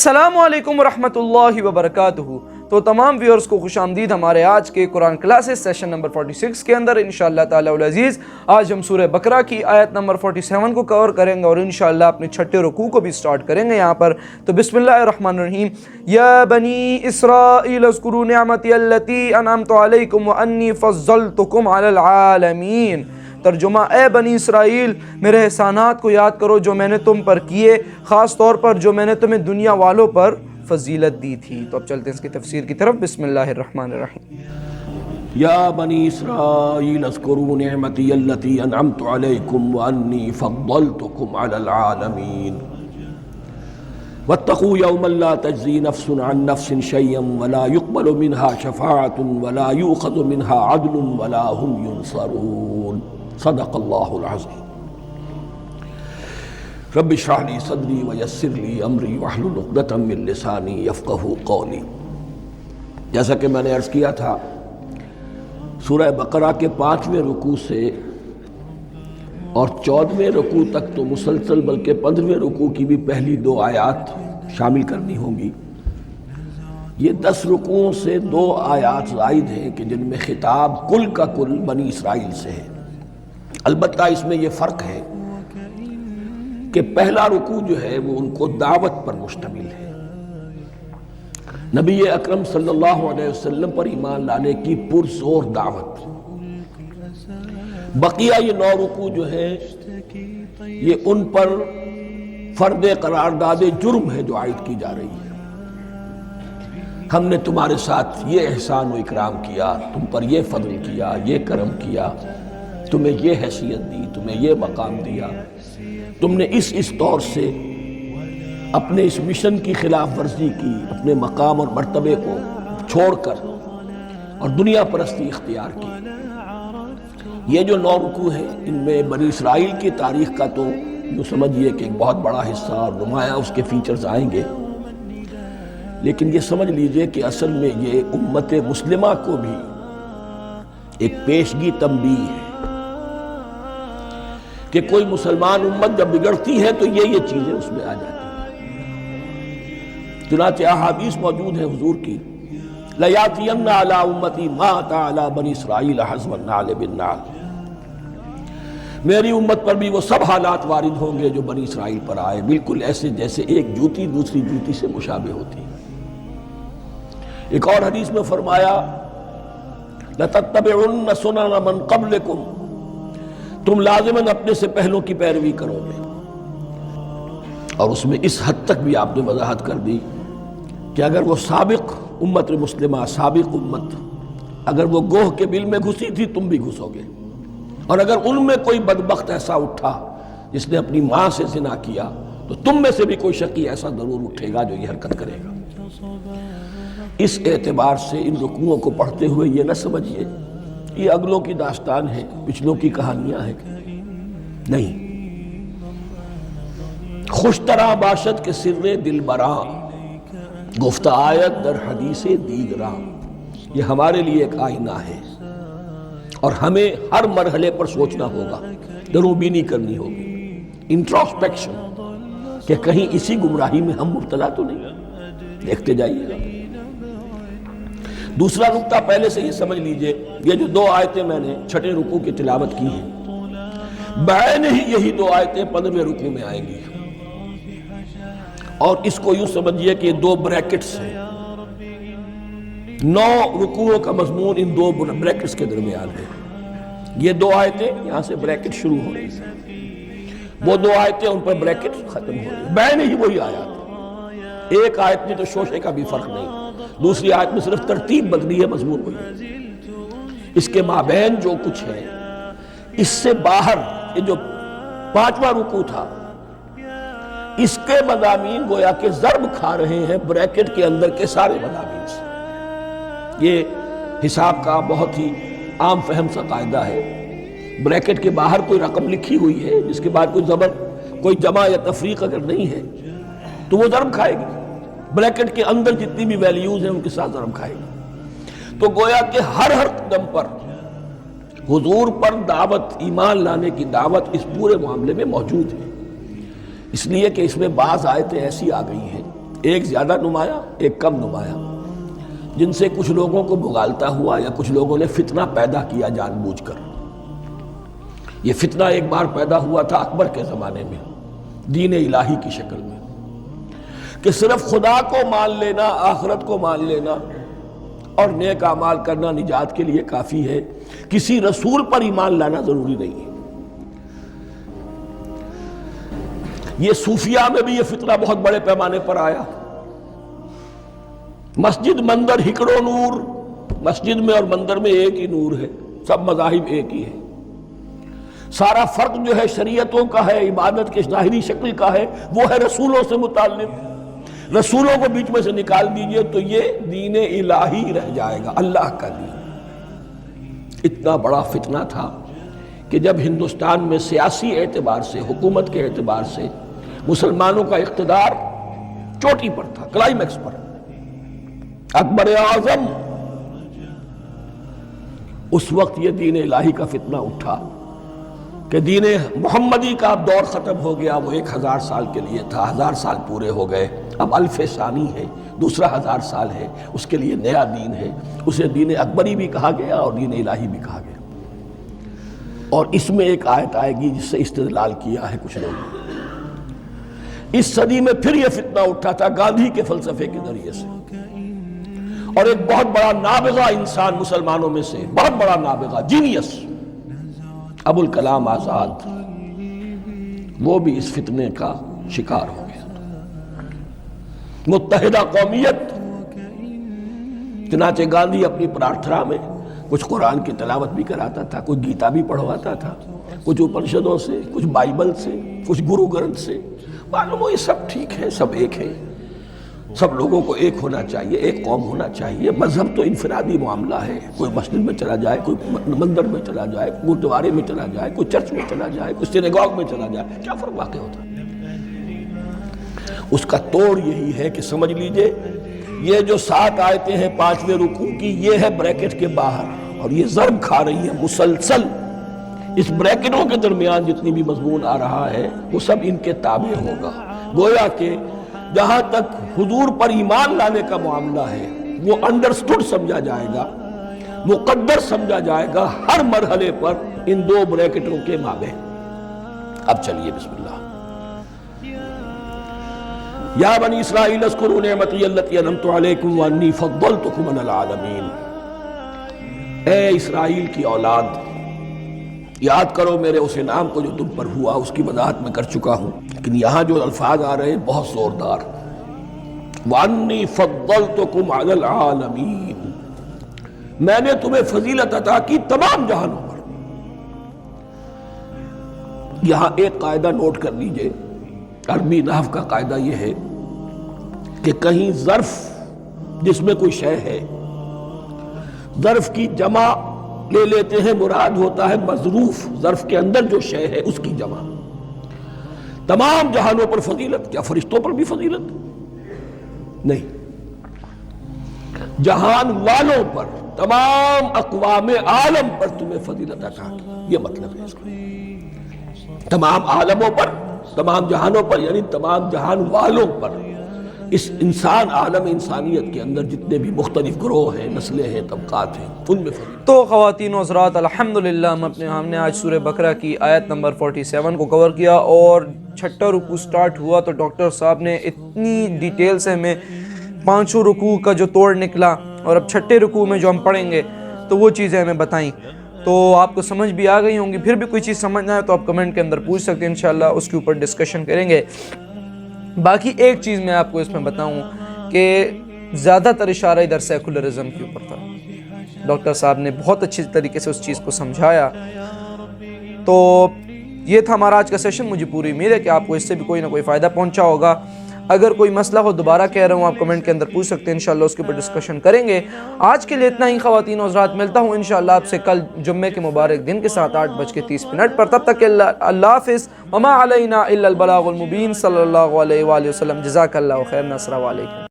السلام علیکم ورحمۃ اللہ وبرکاتہ۔ تو تمام ویورز کو خوش آمدید ہمارے آج کے قرآن کلاسز سیشن نمبر 46 کے اندر انشاءاللہ تعالی العزیز آج ہم سورہ بقرہ کی آیت نمبر 47 کو کور کریں گے اور انشاءاللہ اپنے چھٹے رکوع کو بھی سٹارٹ کریں گے یہاں پر۔ تو بسم اللہ الرحمن الرحیم۔ یا بنی اسرائیل اذکروا نعمتی التی انعمت علیکم وانی فضلتکم علی العالمین۔ ترجمہ: اے بنی اسرائیل، میرے احسانات کو یاد کرو جو میں نے تم پر کیے، خاص طور پر جو میں نے تمہیں دنیا والوں پر فضیلت دی تھی۔ تو اب چلتے ہیں اس کی تفسیر کی طرف۔ بسم اللہ الرحمن الرحیم۔ یا بنی اسرائیل اذکروا نعمتی التی انعمت علیکم وانی فضلتکم علی العالمین واتقوا یوما لا تجزی نفس عن نفس شیئا ولا يقبل منها شفاعة ولا یؤخذ منها عدل ولا هم ینصرون۔ صدق اللہ العظیم۔ رب اشرح لی صدری ویسر لی امری واحلل عقدۃ من لسانی یفقہوا قولی۔ جیسا کہ میں نے عرض کیا تھا، سورہ بقرہ کے 5ویں رکوع سے اور 14ویں رکوع تک تو مسلسل، بلکہ 15ویں رکوع کی بھی پہلی 2 آیات شامل کرنی ہوں گی۔ یہ 10 رکوعوں سے 2 آیات زائد ہیں کہ جن میں خطاب کل کا کل بنی اسرائیل سے ہے۔ البتہ اس میں یہ فرق ہے کہ پہلا رکوع جو ہے وہ ان کو دعوت پر مشتمل ہے، نبی اکرم صلی اللہ علیہ وسلم پر ایمان لانے کی پرزور دعوت۔ بقیہ یہ 9 رکوع جو ہے یہ ان پر فرد قرارداد جرم ہے جو عائد کی جا رہی ہے۔ ہم نے تمہارے ساتھ یہ احسان و اکرام کیا، تم پر یہ فضل کیا، یہ کرم کیا، تمہیں یہ حیثیت دی، تمہیں یہ مقام دیا، تم نے اس طور سے اپنے اس مشن کی خلاف ورزی کی، اپنے مقام اور مرتبے کو چھوڑ کر اور دنیا پرستی اختیار کی۔ یہ جو 9 رکوع ہیں ان میں بنی اسرائیل کی تاریخ کا تو جو سمجھیے کہ ایک بہت بڑا حصہ اور نمایاں اس کے فیچرز آئیں گے، لیکن یہ سمجھ لیجئے کہ اصل میں یہ امت مسلمہ کو بھی ایک پیشگی تنبیہ ہے کہ کوئی مسلمان امت جب بگڑتی ہے تو یہ چیزیں اس میں آ جاتی ہیں۔ چنانچہ احادیث موجود ہیں حضور کی، لَيَأْتِيَنَّ عَلَىٰ أُمَّتِي مَا أَتَىٰ عَلَىٰ بَنِي إِسْرَائِيلَ حَزْوَ النَّعْلِ بِالنَّعْلِ۔ میری امت پر بھی وہ سب حالات وارد ہوں گے جو بنی اسرائیل پر آئے، بالکل ایسے جیسے ایک جوتی دوسری جوتی سے مشابہ ہوتی ہے۔ ایک اور حدیث میں فرمایا لَتَتَّبِعُنَّ سُنَنَ مَنْ قَبْلِكُمْ، تم لازماً اپنے سے پہلوں کی پیروی کرو گے۔ اور اس میں اس حد تک بھی آپ نے وضاحت کر دی کہ اگر وہ سابق امت مسلمہ، سابق امت، اگر وہ گوہ کے بل میں گھسی تھی تم بھی گھسو گے، اور اگر ان میں کوئی بدبخت ایسا اٹھا جس نے اپنی ماں سے زنا کیا تو تم میں سے بھی کوئی شقی ایسا ضرور اٹھے گا جو یہ حرکت کرے گا۔ اس اعتبار سے ان رکوعوں کو پڑھتے ہوئے یہ نہ سمجھیے یہ اگلوں کی داستان ہے، پچھلوں کی کہانیاں ہیں، نہیں۔ خوش طرح باشد کے سر دل براں، گفتہ آیت در حدیث دیگراں، یہ ہمارے لیے ایک آئینہ ہے اور ہمیں ہر مرحلے پر سوچنا ہوگا، دروبینی کرنی ہوگی، انٹروسپیکشن، کہ کہیں اسی گمراہی میں ہم مبتلا تو نہیں۔ دیکھتے جائیے گا۔ دوسرا نقطہ پہلے سے یہ سمجھ لیجئے، یہ جو 2 آیتیں میں نے چھٹے رکوع کی تلاوت کی ہیں، بعین ہی یہی 2 آیتیں 15ویں رکوع میں آئیں گی، اور اس کو یوں سمجھیے کہ 2 بریکٹس ہیں۔ 9 رکوعوں کا مضمون ان 2 بریکٹس کے درمیان ہے۔ یہ 2 آیتیں یہاں سے بریکٹ شروع ہو رہی ہیں، وہ 2 آیتیں ان پر بریکٹ ختم ہو رہی ہیں، بعین ہی وہی آیات ہے۔ ایک آیت میں تو شوشے کا بھی فرق نہیں، دوسری آیت میں صرف ترتیب بدلی ہے، مضمون وہی ہے۔ اس کے مابین جو کچھ ہے، اس سے باہر یہ جو 5واں رکوع تھا، اس کے مضامین گویا کہ ضرب کھا رہے ہیں بریکٹ کے اندر کے سارے مضامین سے۔ یہ حساب کا بہت ہی عام فہم سا قاعدہ ہے، بریکٹ کے باہر کوئی رقم لکھی ہوئی ہے جس کے بعد کوئی زبر، کوئی جمع یا تفریق اگر نہیں ہے تو وہ ضرب کھائے گی، بریکٹ کے اندر جتنی بھی ویلیوز ہیں ان کے ساتھ ضرب کھائے گی۔ تو گویا کہ ہر قدم پر حضور پر دعوت، ایمان لانے کی دعوت اس پورے معاملے میں موجود ہے۔ اس لیے کہ اس میں بعض آیتیں ایسی آ گئی ہیں ایک زیادہ نمایاں ایک کم نمایاں، جن سے کچھ لوگوں کو بھگالتا ہوا یا کچھ لوگوں نے فتنہ پیدا کیا جان بوجھ کر۔ یہ فتنہ ایک بار پیدا ہوا تھا اکبر کے زمانے میں دین الہی کی شکل میں، کہ صرف خدا کو مان لینا، آخرت کو مان لینا اور نیک اعمال کرنا نجات کے لیے کافی ہے، کسی رسول پر ایمان لانا ضروری نہیں ہے۔ یہ صوفیہ میں بھی یہ فتنہ بہت بڑے پیمانے پر آیا۔ مسجد مندر ہکڑو نور، مسجد میں اور مندر میں ایک ہی نور ہے، سب مذاہب ایک ہی ہے، سارا فرق جو ہے شریعتوں کا ہے، عبادت کے ظاہری شکل کا ہے، وہ ہے رسولوں سے متعلق۔ رسولوں کو بیچ میں سے نکال دیجئے تو یہ دین الہی رہ جائے گا، اللہ کا دین۔ اتنا بڑا فتنہ تھا کہ جب ہندوستان میں سیاسی اعتبار سے، حکومت کے اعتبار سے مسلمانوں کا اقتدار چوٹی پر تھا، کلائمیکس پر، اکبر اعظم، اس وقت یہ دین الہی کا فتنہ اٹھا کہ دین محمدی کا اب دور ختم ہو گیا، وہ 1000 سال کے لیے تھا، 1000 سال پورے ہو گئے، اب الف ثانی ہے، دوسرا 1000 سال ہے، اس کے لیے نیا دین ہے، اسے دین اکبری بھی کہا گیا اور دین الہی بھی کہا گیا۔ اور اس میں ایک آیت آئے گی جس سے استدلال کیا ہے کچھ لوگوں نے۔ اس صدی میں پھر یہ فتنہ اٹھا تھا گاندھی کے فلسفے کے ذریعے سے، اور ایک بہت بڑا نابغہ انسان مسلمانوں میں سے، بہت بڑا نابغہ، جینیس، ابوالکلام آزاد، وہ بھی اس فتنے کا شکار ہو گیا۔ متحدہ قومیت، چنانچہ گاندھی اپنی پرارتھنا میں کچھ قرآن کی تلاوت بھی کراتا تھا، کچھ گیتا بھی پڑھواتا تھا، کچھ اپنشدوں سے، کچھ بائبل سے، کچھ گرو گرنتھ سے، معلوم ہو یہ سب ٹھیک ہے، سب ایک ہے، سب لوگوں کو ایک ہونا چاہیے، ایک قوم ہونا چاہیے، مذہب تو انفرادی معاملہ ہے، کوئی مسجد میں چلا جائے، کوئی مندر میں چلا جائے، گردوارے میں چلا جائے، کوئی چرچ میں چلا جائے، کوئی سینیگاگ میں چلا جائے، کیا فرق واقع ہوتا ہے؟ اس کا توڑ یہی ہے کہ سمجھ لیجئے یہ جو 7 آیتیں ہیں 5ویں رکوع کی، یہ ہے بریکٹ کے باہر، اور یہ ضرب کھا رہی ہے مسلسل۔ اس بریکٹوں کے درمیان جتنی بھی مضمون آ رہا ہے وہ سب ان کے تابع ہوگا، گویا کہ جہاں تک حضور پر ایمان لانے کا معاملہ ہے وہ انڈرسٹوڈ سمجھا جائے گا، مقدر سمجھا جائے گا ہر مرحلے پر ان 2 بریکٹوں کے مابین۔ اب چلیے بسم اللہ۔ یا بنی اسرائیل اذکروا نعمتی التی انعمت علیکم وانی فضلتکم علی العالمین۔ اے اسرائیل کی اولاد، یاد کرو میرے اس انعام کو جو تم پر ہوا، اس کی وضاحت میں کر چکا ہوں، لیکن یہاں جو الفاظ آ رہے ہیں بہت زوردار۔ وَأَنِّي فَضَّلْتُكُمْ عَلَى الْعَالَمِينَ، میں نے تمہیں فضیلت عطا کی تمام جہانوں پر۔ یہاں ایک قاعدہ نوٹ کر لیجئے، عربی نحو کا قاعدہ یہ ہے کہ کہیں ظرف جس میں کوئی شے ہے، ظرف کی جمع لے لیتے ہیں، مراد ہوتا ہے مظروف، ظرف کے اندر جو شے ہے اس کی جمع۔ تمام جہانوں پر فضیلت، کیا فرشتوں پر بھی فضیلت؟ نہیں، جہان والوں پر، تمام اقوام عالم پر تمہیں فضیلت عطا کی، یہ مطلب ہے اس کا۔ تمام عالموں پر، تمام جہانوں پر، یعنی تمام جہان والوں پر، اس انسان عالم انسانیت کے اندر جتنے بھی مختلف گروہ ہیں، نسلیں ہیں، طبقات ہیں، ان میں فضیلت۔ تو خواتین و حضرات، الحمدللہ ہم نے آج سورہ بقرہ کی آیت نمبر 47 کو کور کیا، اور 6واں رکوع سٹارٹ ہوا تو ڈاکٹر صاحب نے اتنی ڈیٹیل سے ہمیں 5 رکوع کا جو توڑ نکلا، اور اب 6 رکوع میں جو ہم پڑھیں گے تو وہ چیزیں ہمیں بتائیں، تو آپ کو سمجھ بھی آ گئی ہوں گی۔ پھر بھی کوئی چیز سمجھنا ہے تو آپ کمنٹ کے اندر پوچھ سکتے ہیں، انشاءاللہ اس کے اوپر ڈسکشن کریں گے۔ باقی ایک چیز میں آپ کو اس میں بتاؤں کہ زیادہ تر اشارہ ادھر سیکولرزم کے اوپر تھا، ڈاکٹر صاحب نے بہت اچھی طریقے سے اس چیز کو سمجھایا۔ تو یہ تھا ہمارا آج کا سیشن، مجھے پوری امید ہے کہ آپ کو اس سے بھی کوئی نہ کوئی فائدہ پہنچا ہوگا۔ اگر کوئی مسئلہ ہو، دوبارہ کہہ رہا ہوں، آپ کمنٹ کے اندر پوچھ سکتے ہیں، انشاءاللہ اس کے اوپر ڈسکشن کریں گے۔ آج کے لیے اتنا ہی خواتین و حضرات، ملتا ہوں انشاءاللہ آپ سے کل جمعے کے مبارک دن کے ساتھ 8:30 پر۔ تب تک اللہ حافظ، وما علینا الا البلاغ المبین، صلی اللہ علیہ وآلہ وسلم۔ جزاک اللہ خیر، السلام علیکم۔